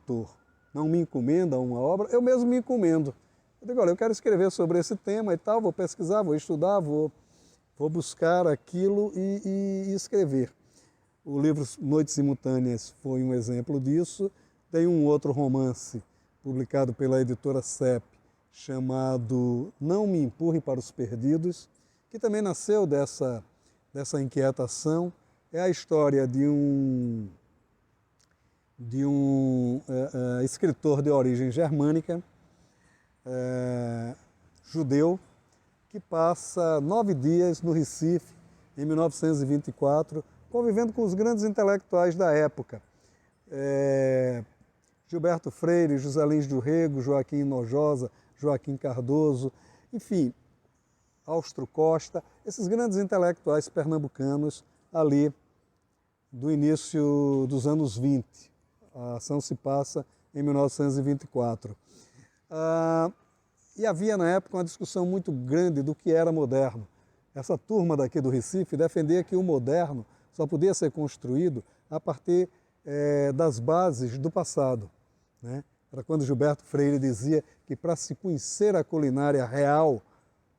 autor não me encomenda uma obra, eu mesmo me encomendo. Eu digo, olha, eu quero escrever sobre esse tema e tal, vou pesquisar, vou estudar, vou buscar aquilo e escrever. O livro Noites Simultâneas foi um exemplo disso. Tem um outro romance publicado pela editora CEP, chamado Não Me Empurre para os Perdidos, que também nasceu dessa inquietação. É a história de um escritor de origem germânica, judeu, que passa 9 dias no Recife, em 1924, convivendo com os grandes intelectuais da época. Gilberto Freire, José Lins do Rego, Joaquim Nojosa, Joaquim Cardoso, enfim, Austro Costa, esses grandes intelectuais pernambucanos ali do início dos anos 20. A ação se passa em 1924. E havia na época uma discussão muito grande do que era moderno. Essa turma daqui do Recife defendia que o moderno só podia ser construído a partir das bases do passado, né? Era quando Gilberto Freire dizia que para se conhecer a culinária real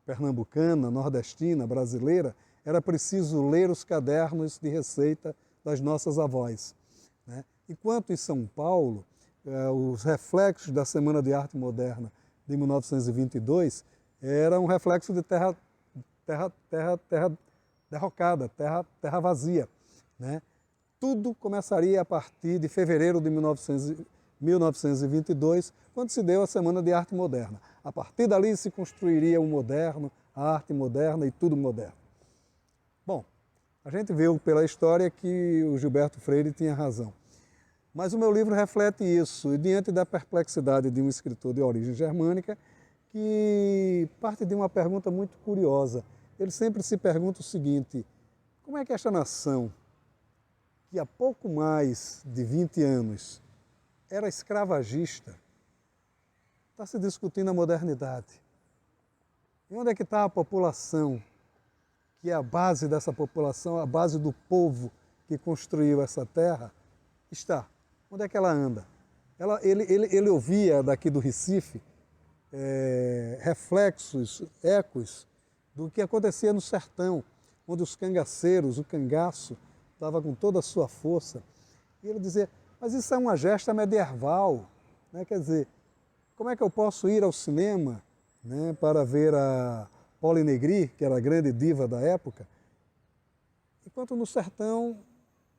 pernambucana, nordestina, brasileira, era preciso ler os cadernos de receita das nossas avós, né? Enquanto em São Paulo, os reflexos da Semana de Arte Moderna de 1922 eram um reflexo de terra derrocada, terra vazia, né? Tudo começaria a partir de fevereiro de 1922, quando se deu a Semana de Arte Moderna. A partir dali se construiria o moderno, a arte moderna e tudo moderno. Bom, a gente viu pela história que o Gilberto Freire tinha razão. Mas o meu livro reflete isso, e diante da perplexidade de um escritor de origem germânica, que parte de uma pergunta muito curiosa. Ele sempre se pergunta o seguinte: como é que esta nação, que há pouco mais de 20 anos era escravagista, está se discutindo a modernidade? E onde é que está a população, que é a base dessa população, a base do povo que construiu essa terra, está? Onde é que ela anda? Ele ouvia daqui do Recife reflexos, ecos do que acontecia no sertão, onde os cangaceiros, o cangaço, estava com toda a sua força. E ele dizia, mas isso é uma gesta medieval, né? Quer dizer, como é que eu posso ir ao cinema, né, para ver a Paula Negri, que era a grande diva da época, enquanto no sertão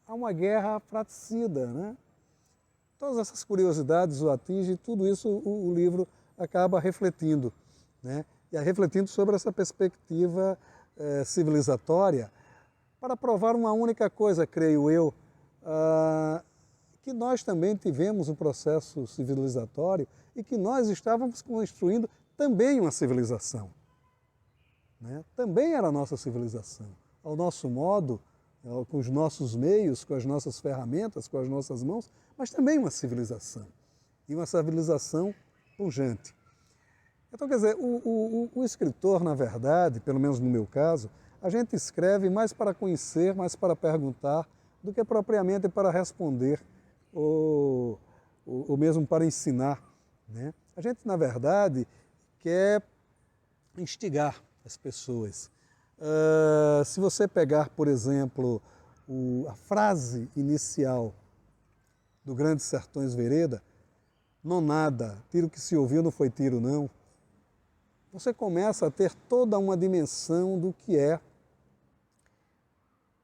há uma guerra fratricida, né? Todas essas curiosidades o atingem, e tudo isso o livro acaba refletindo, né? E refletindo sobre essa perspectiva civilizatória, para provar uma única coisa, creio eu, que nós também tivemos um processo civilizatório e que nós estávamos construindo também uma civilização, né? Também era a nossa civilização, ao nosso modo, com os nossos meios, com as nossas ferramentas, com as nossas mãos, mas também uma civilização, e uma civilização pujante. Então, quer dizer, o escritor, na verdade, pelo menos no meu caso, a gente escreve mais para conhecer, mais para perguntar, do que propriamente para responder ou mesmo para ensinar, né? A gente, na verdade, quer instigar as pessoas. Se você pegar, por exemplo, a frase inicial do Grandes Sertões Vereda, nonada, tiro que se ouviu não foi tiro não, você começa a ter toda uma dimensão do que é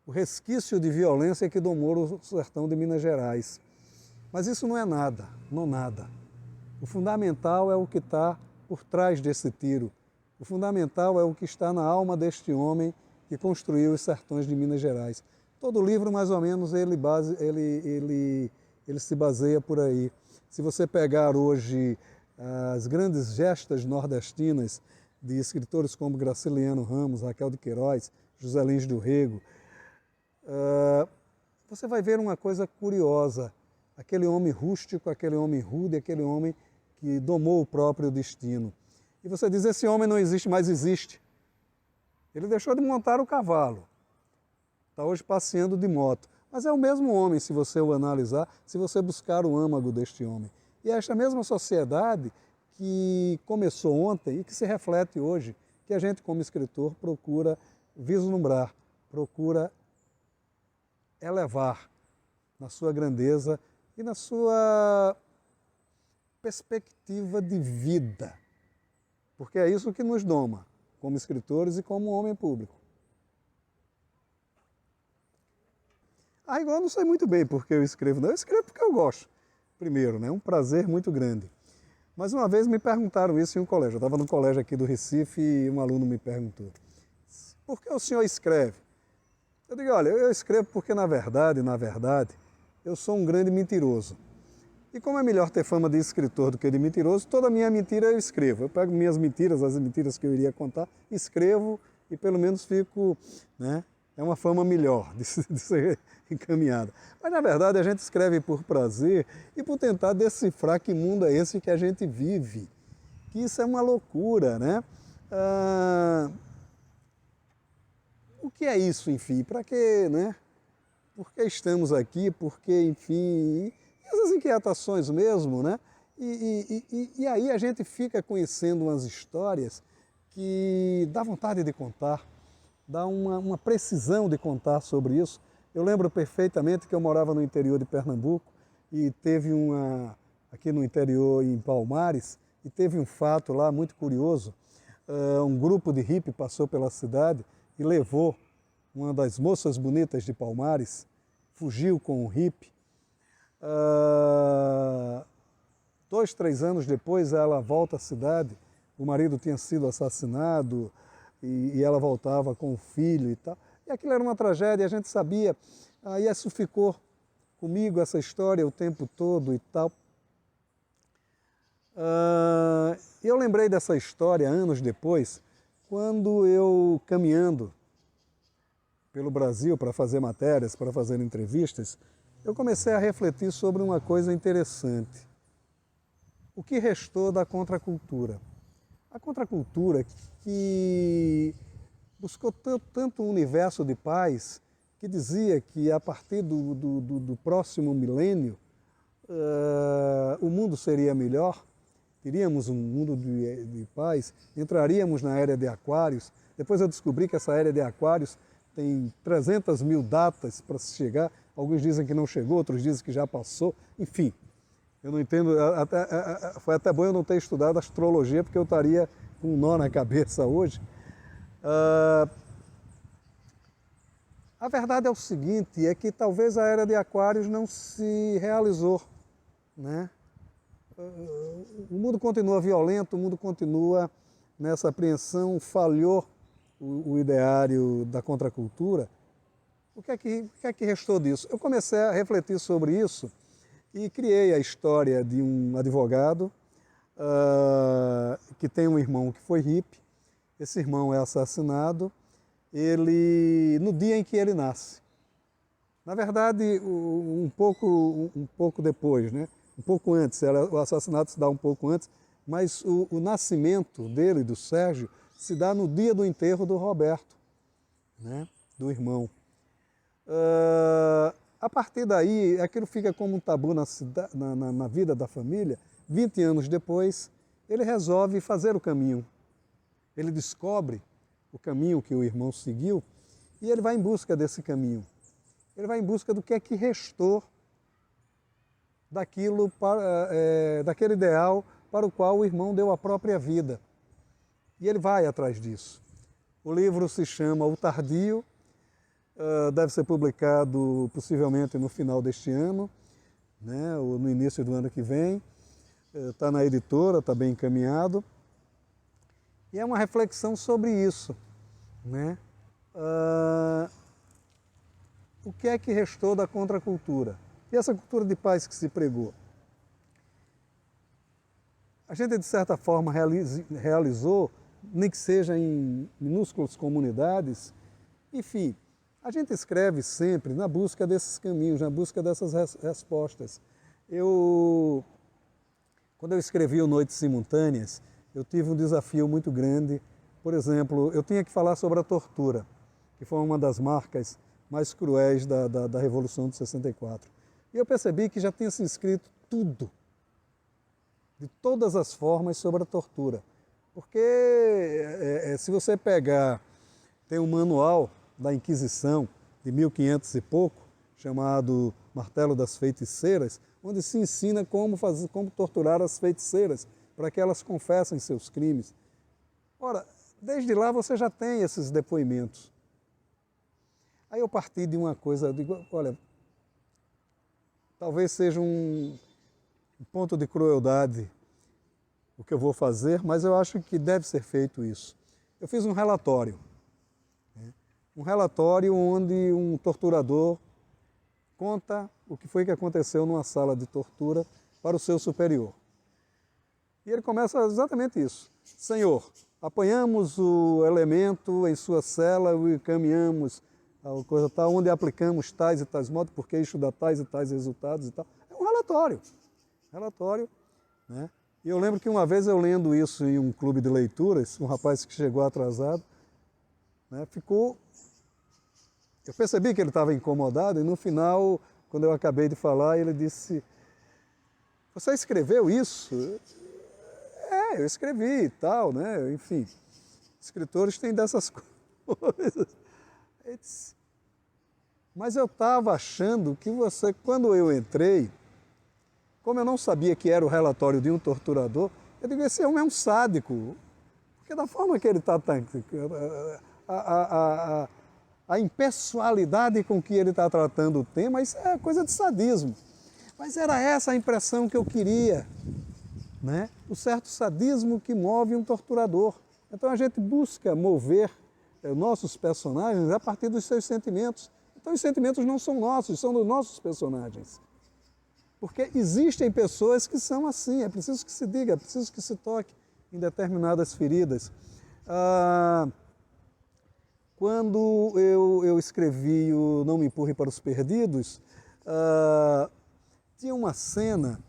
o resquício de violência que domou o sertão de Minas Gerais. Mas isso não é nada, não nada. O fundamental é o que está por trás desse tiro. O fundamental é o que está na alma deste homem que construiu os sertões de Minas Gerais. Todo o livro, mais ou menos, ele se baseia por aí. Se você pegar hoje as grandes gestas nordestinas de escritores como Graciliano Ramos, Raquel de Queiroz, José Lins do Rego, você vai ver uma coisa curiosa. Aquele homem rústico, aquele homem rude, aquele homem que domou o próprio destino. E você diz, esse homem não existe, mas existe. Ele deixou de montar o cavalo. Está hoje passeando de moto. Mas é o mesmo homem, se você o analisar, se você buscar o âmago deste homem. E é esta mesma sociedade que começou ontem e que se reflete hoje, que a gente, como escritor, procura vislumbrar, procura elevar na sua grandeza e na sua perspectiva de vida. Porque é isso que nos doma, como escritores e como homem público. Igual eu não sei muito bem porque eu escrevo, não. Eu escrevo porque eu gosto. Primeiro, né? É um prazer muito grande. Mas uma vez me perguntaram isso em um colégio. Eu estava no colégio aqui do Recife e um aluno me perguntou: por que o senhor escreve? Eu digo: olha, eu escrevo porque na verdade, eu sou um grande mentiroso. E como é melhor ter fama de escritor do que de mentiroso, toda a minha mentira eu escrevo. Eu pego minhas mentiras, as mentiras que eu iria contar, escrevo e pelo menos fico, né? É uma fama melhor de ser encaminhada. Mas, na verdade, a gente escreve por prazer e por tentar decifrar que mundo é esse que a gente vive. Que isso é uma loucura, né? O que é isso, enfim? Para quê, né? Por que estamos aqui? Por que, enfim? E essas inquietações mesmo, né? E aí a gente fica conhecendo umas histórias que dá vontade de contar. Dá uma precisão de contar sobre isso. Eu lembro perfeitamente que eu morava no interior de Pernambuco e teve aqui no interior, em Palmares, e teve um fato lá muito curioso. Um grupo de hippie passou pela cidade e levou uma das moças bonitas de Palmares, fugiu com um hippie. 2, 3 anos depois ela volta à cidade, o marido tinha sido assassinado, e ela voltava com o filho e tal. E aquilo era uma tragédia, a gente sabia. E isso ficou comigo, essa história, o tempo todo e tal. Eu lembrei dessa história anos depois, quando eu, caminhando pelo Brasil para fazer matérias, para fazer entrevistas, eu comecei a refletir sobre uma coisa interessante. O que restou da contracultura? A contracultura que buscou tanto um universo de paz, que dizia que a partir do próximo milênio o mundo seria melhor, teríamos um mundo de paz, entraríamos na era de Aquários. Depois eu descobri que essa era de Aquários tem 300 mil datas para se chegar, alguns dizem que não chegou, outros dizem que já passou, enfim. Eu não entendo, foi até bom eu não ter estudado astrologia, porque eu estaria com um nó na cabeça hoje. A verdade é o seguinte, é que talvez a era de Aquários não se realizou, né? O mundo continua violento, o mundo continua nessa apreensão, falhou o ideário da contracultura. O que é que restou disso? Eu comecei a refletir sobre isso e criei a história de um advogado que tem um irmão que foi hippie. Esse irmão é assassinado no dia em que ele nasce. Na verdade, um pouco depois, né? Um pouco antes, o assassinato se dá um pouco antes, mas o nascimento dele, do Sérgio, se dá no dia do enterro do Roberto, né? Do irmão. A partir daí, aquilo fica como um tabu na vida da família. 20 anos depois, ele resolve fazer o caminho. Ele descobre o caminho que o irmão seguiu e ele vai em busca desse caminho. Ele vai em busca do que é que restou daquele ideal para o qual o irmão deu a própria vida. E ele vai atrás disso. O livro se chama O Tardio, deve ser publicado possivelmente no final deste ano, né, ou no início do ano que vem. Está na editora, está bem encaminhado. E é uma reflexão sobre isso, né? O que é que restou da contracultura? E essa cultura de paz que se pregou? A gente, de certa forma, realizou, nem que seja em minúsculas comunidades. Enfim, a gente escreve sempre na busca desses caminhos, na busca dessas respostas. Quando eu escrevi o Noites Simultâneas, eu tive um desafio muito grande. Por exemplo, eu tinha que falar sobre a tortura, que foi uma das marcas mais cruéis da Revolução de 64. E eu percebi que já tinha se escrito tudo, de todas as formas, sobre a tortura. Porque se você pegar, tem um manual da Inquisição, de 1500 e pouco, chamado Martelo das Feiticeiras, onde se ensina como torturar as feiticeiras, para que elas confessem seus crimes. Ora, desde lá você já tem esses depoimentos. Aí eu parti de uma coisa, eu digo, olha, talvez seja um ponto de crueldade o que eu vou fazer, mas eu acho que deve ser feito isso. Eu fiz um relatório onde um torturador conta o que foi que aconteceu numa sala de tortura para o seu superior. E ele começa exatamente isso. Senhor, apanhamos o elemento em sua cela e encaminhamos a coisa tal, onde aplicamos tais e tais modos, porque isso dá tais e tais resultados e tal. É um relatório, né? E eu lembro que uma vez eu lendo isso em um clube de leituras, um rapaz que chegou atrasado, né, eu percebi que ele estava incomodado e no final, quando eu acabei de falar, ele disse, você escreveu isso? Eu escrevi e tal, né? Enfim, escritores têm dessas coisas. Mas eu estava achando que você, quando eu entrei, como eu não sabia que era o relatório de um torturador, eu digo, esse homem é um sádico. Porque da forma que ele está, a impessoalidade com que ele está tratando o tema, isso é coisa de sadismo. Mas era essa a impressão que eu queria, né? O certo sadismo que move um torturador. Então a gente busca mover nossos personagens a partir dos seus sentimentos. Então os sentimentos não são nossos, são dos nossos personagens. Porque existem pessoas que são assim, é preciso que se diga, é preciso que se toque em determinadas feridas. Quando eu escrevi o Não Me Empurre para os Perdidos, tinha uma cena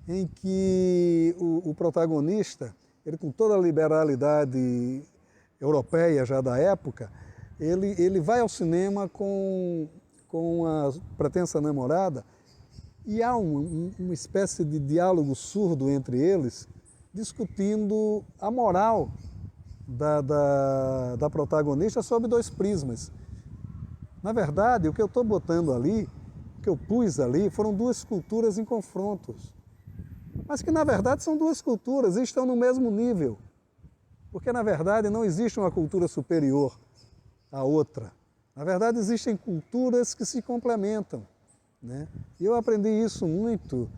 em que o protagonista, ele com toda a liberalidade europeia já da época, ele vai ao cinema com a pretensa namorada e há uma espécie de diálogo surdo entre eles, discutindo a moral da protagonista sob dois prismas. Na verdade, o que eu estou botando ali, o que eu pus ali, foram duas culturas em confrontos. Mas que, na verdade, são duas culturas e estão no mesmo nível. Porque, na verdade, não existe uma cultura superior à outra. Na verdade, existem culturas que se complementam, né? E eu aprendi isso muito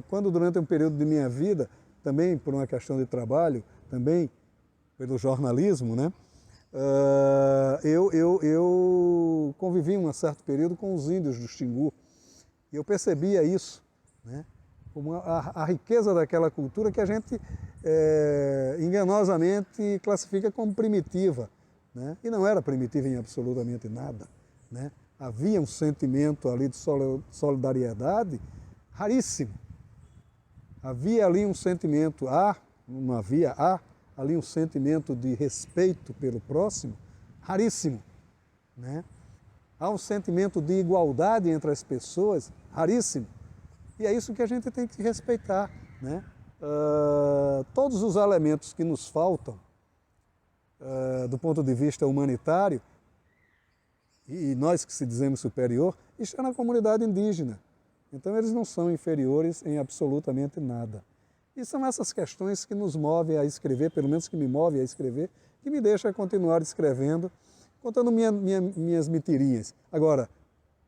quando, durante um período de minha vida, também por uma questão de trabalho, também pelo jornalismo, né? Eu convivi um certo período com os índios do Xingu e eu percebia isso, né? Como a riqueza daquela cultura que a gente enganosamente classifica como primitiva, né? E não era primitiva em absolutamente nada, né? Havia um sentimento ali de solidariedade raríssimo. Havia ali um sentimento, há ali um sentimento de respeito pelo próximo raríssimo, né? Há um sentimento de igualdade entre as pessoas raríssimo. E é isso que a gente tem que respeitar, né? Todos os elementos que nos faltam do ponto de vista humanitário, e nós que se dizemos superior, está na comunidade indígena. Então eles não são inferiores em absolutamente nada. E são essas questões que nos movem a escrever, pelo menos que me movem a escrever, que me deixam continuar escrevendo, contando minhas mentirinhas. Agora,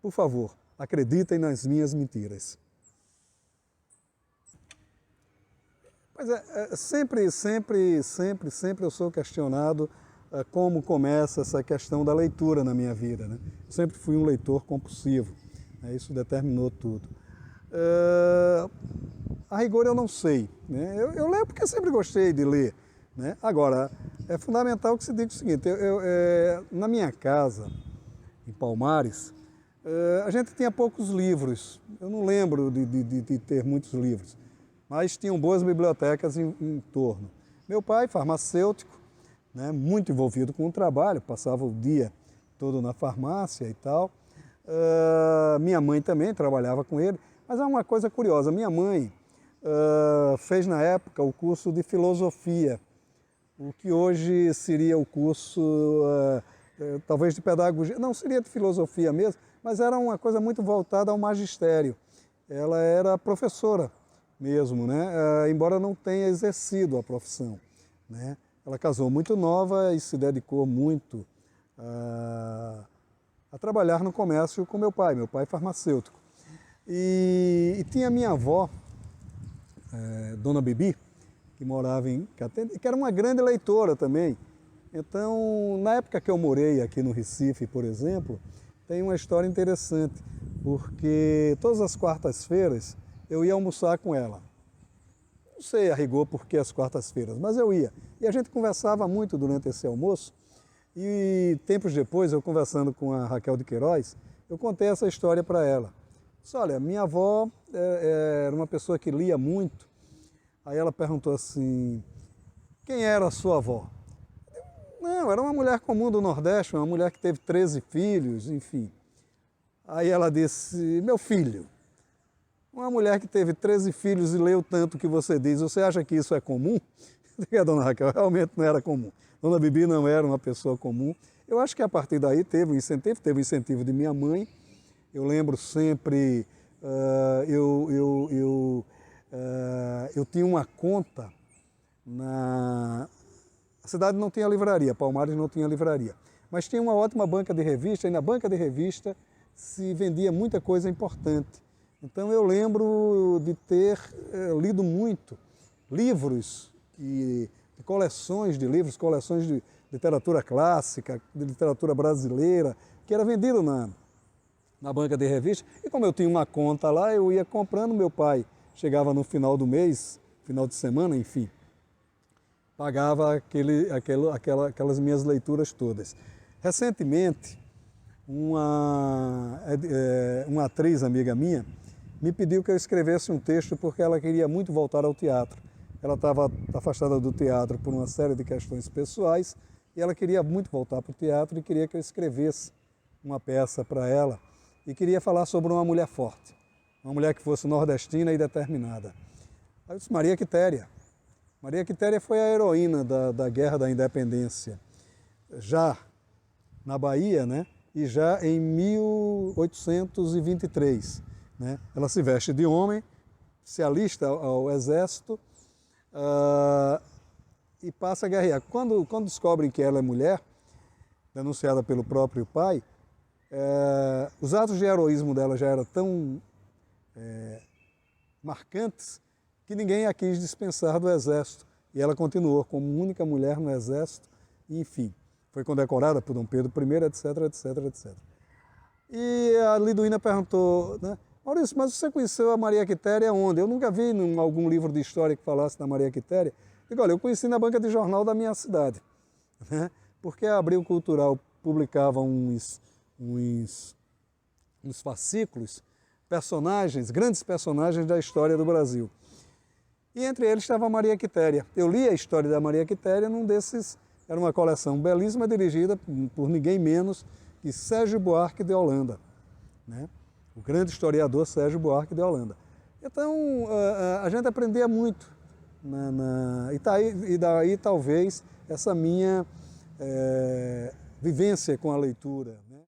por favor, acreditem nas minhas mentiras. Pois sempre eu sou questionado como começa essa questão da leitura na minha vida, né? Eu sempre fui um leitor compulsivo, né? Isso determinou tudo. A rigor eu não sei, né? Eu leio porque sempre gostei de ler, né? Agora, é fundamental que se diga o seguinte, na minha casa, em Palmares, a gente tinha poucos livros, eu não lembro de ter muitos livros, mas tinham boas bibliotecas em torno. Meu pai, farmacêutico, né, muito envolvido com o trabalho, passava o dia todo na farmácia e tal. Minha mãe também trabalhava com ele, mas é uma coisa curiosa, minha mãe fez na época o curso de filosofia, o que hoje seria o curso talvez de pedagogia, não seria de filosofia mesmo, mas era uma coisa muito voltada ao magistério. Ela era professora mesmo, né? Embora não tenha exercido a profissão, né? Ela casou muito nova e se dedicou muito a trabalhar no comércio com meu pai farmacêutico. E tinha minha avó, Dona Bibi, que morava em Catende, que era uma grande leitora também. Então, na época que eu morei aqui no Recife, por exemplo, tem uma história interessante, porque todas as quartas-feiras eu ia almoçar com ela. Não sei a rigor por que as quartas-feiras, mas eu ia. E a gente conversava muito durante esse almoço, e tempos depois, eu conversando com a Raquel de Queiroz, eu contei essa história para ela. Disse, olha, minha avó era uma pessoa que lia muito. Aí ela perguntou assim, quem era a sua avó? Não, era uma mulher comum do Nordeste, uma mulher que teve 13 filhos, enfim. Aí ela disse, meu filho, uma mulher que teve 13 filhos e leu tanto que você diz, você acha que isso é comum? A dona Raquel, realmente não era comum. Dona Bibi não era uma pessoa comum. Eu acho que a partir daí teve o incentivo de minha mãe. Eu lembro sempre, eu tinha uma conta a cidade não tinha livraria, Palmares não tinha livraria, mas tinha uma ótima banca de revista, e na banca de revista se vendia muita coisa importante. Então eu lembro de ter lido muito livros e coleções de livros, coleções de literatura clássica, de literatura brasileira, que era vendido na banca de revista. E como eu tinha uma conta lá, eu ia comprando, meu pai chegava no final do mês, final de semana, enfim, pagava aquelas minhas leituras todas. Recentemente, uma atriz amiga minha me pediu que eu escrevesse um texto porque ela queria muito voltar ao teatro. Ela estava afastada do teatro por uma série de questões pessoais e ela queria muito voltar para o teatro e queria que eu escrevesse uma peça para ela e queria falar sobre uma mulher forte, uma mulher que fosse nordestina e determinada. Aí eu disse, Maria Quitéria. Maria Quitéria foi a heroína da Guerra da Independência, já na Bahia, né? E já em 1823. Né? Ela se veste de homem, se alista ao exército e passa a guerrear. Quando descobrem que ela é mulher, denunciada pelo próprio pai, os atos de heroísmo dela já eram tão marcantes que ninguém a quis dispensar do exército. E ela continuou como única mulher no exército, e, enfim, foi condecorada por Dom Pedro I, etc, etc, etc. E a Liduína perguntou, né, Maurício, mas você conheceu a Maria Quitéria onde? Eu nunca vi em algum livro de história que falasse da Maria Quitéria. Digo, olha, eu conheci na banca de jornal da minha cidade, né, porque a Abril Cultural publicava uns fascículos, grandes personagens da história do Brasil. E entre eles estava a Maria Quitéria. Eu li a história da Maria Quitéria num desses, era uma coleção belíssima dirigida por ninguém menos que Sérgio Buarque de Holanda, né? O grande historiador Sérgio Buarque de Holanda. Então, a gente aprendia muito, e daí talvez essa minha vivência com a leitura, né?